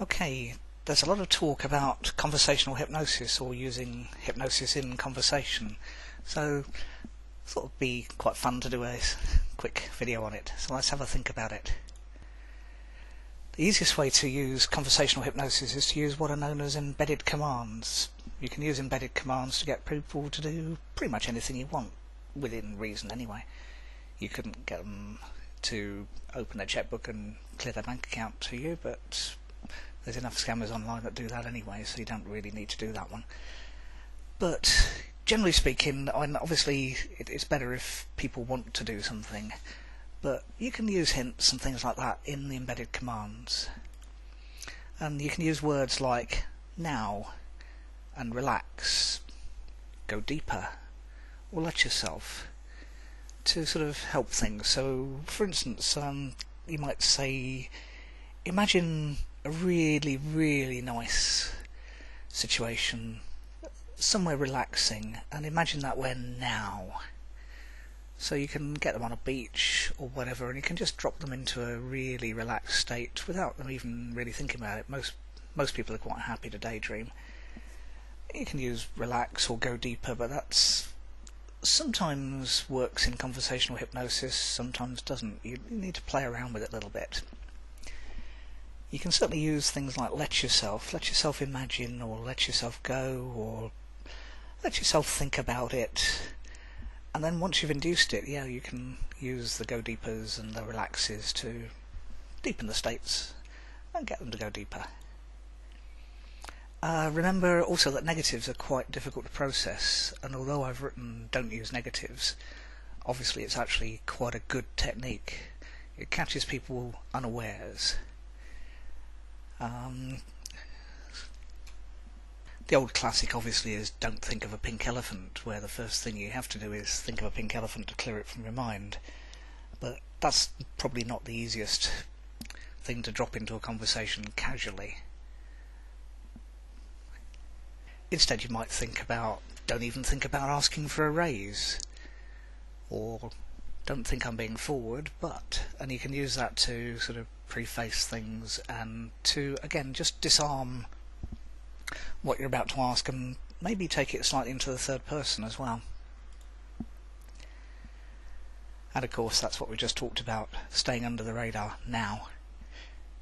Okay, there's a lot of talk about conversational hypnosis or using hypnosis in conversation, so I thought it would be quite fun to do a quick video on it, so let's have a think about it. The easiest way to use conversational hypnosis is to use what are known as embedded commands. You can use embedded commands to get people to do pretty much anything you want, within reason anyway. You couldn't get them to open their checkbook and clear their bank account to you, but there's enough scammers online that do that anyway, so you don't really need to do that one. But generally speaking, obviously it's better if people want to do something, but you can use hints and things like that in the embedded commands. And you can use words like now and relax, go deeper, or let yourself to sort of help things. So for instance, you might say, imagine a really nice situation, somewhere relaxing, and imagine that we're now. So you can get them on a beach or whatever, and you can just drop them into a really relaxed state without them even really thinking about it. Most people are quite happy to daydream. You can use relax or go deeper, but that's sometimes works in conversational hypnosis, sometimes doesn't. You need to play around with it a little bit. You can certainly use things like let yourself imagine, or let yourself go, or let yourself think about it. And then once you've induced it, yeah, you can use the go deepers and the relaxes to deepen the states and get them to go deeper. Remember also that negatives are quite difficult to process, and although I've written don't use negatives, obviously it's actually quite a good technique. It catches people unawares. The old classic obviously is don't think of a pink elephant, where the first thing you have to do is think of a pink elephant to clear it from your mind. But that's probably not the easiest thing to drop into a conversation casually. Instead you might don't even think about asking for a raise, or don't think I'm being forward, and you can use that to sort of preface things and to, again, just disarm what you're about to ask and maybe take it slightly into the third person as well. And of course that's what we just talked about, staying under the radar now,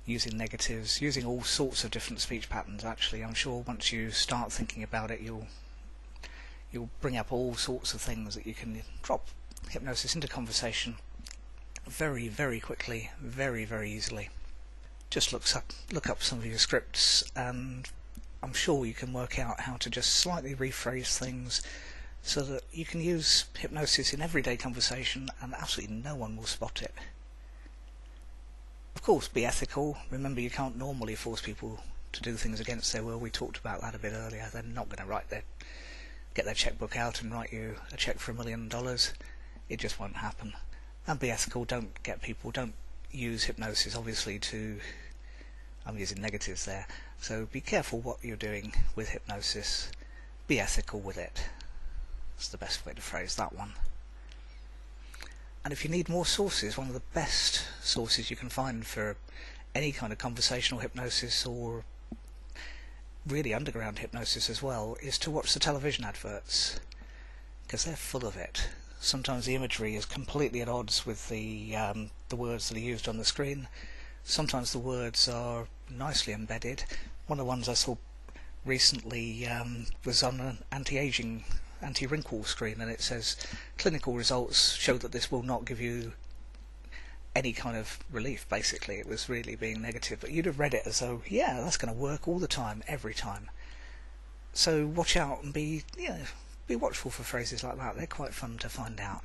using negatives, using all sorts of different speech patterns. Actually, I'm sure once you start thinking about it, you'll bring up all sorts of things that you can drop hypnosis into conversation very quickly, very easily. Just look up some of your scripts, and I'm sure you can work out how to just slightly rephrase things so that you can use hypnosis in everyday conversation and absolutely no one will spot it. Of course, be ethical. Remember, you can't normally force people to do things against their will. We talked about that a bit earlier. They're not going to get their checkbook out and write you a check for $1 million. It just won't happen. And be ethical. Don't use hypnosis obviously I'm using negatives there, so be careful what you're doing with hypnosis. Be ethical with it. That's the best way to phrase that one. And if you need more sources, one of the best sources you can find for any kind of conversational hypnosis, or really underground hypnosis as well, is to watch the television adverts, because they're full of it. Sometimes the imagery is completely at odds with the words that are used on the screen. Sometimes the words are nicely embedded. One of the ones I saw recently was on an anti-aging, anti-wrinkle screen, and it says clinical results show that this will not give you any kind of relief. Basically it was really being negative, but you'd have read it as though, yeah, that's going to work all the time, every time. So watch out and be watchful for phrases like that. They're quite fun to find out.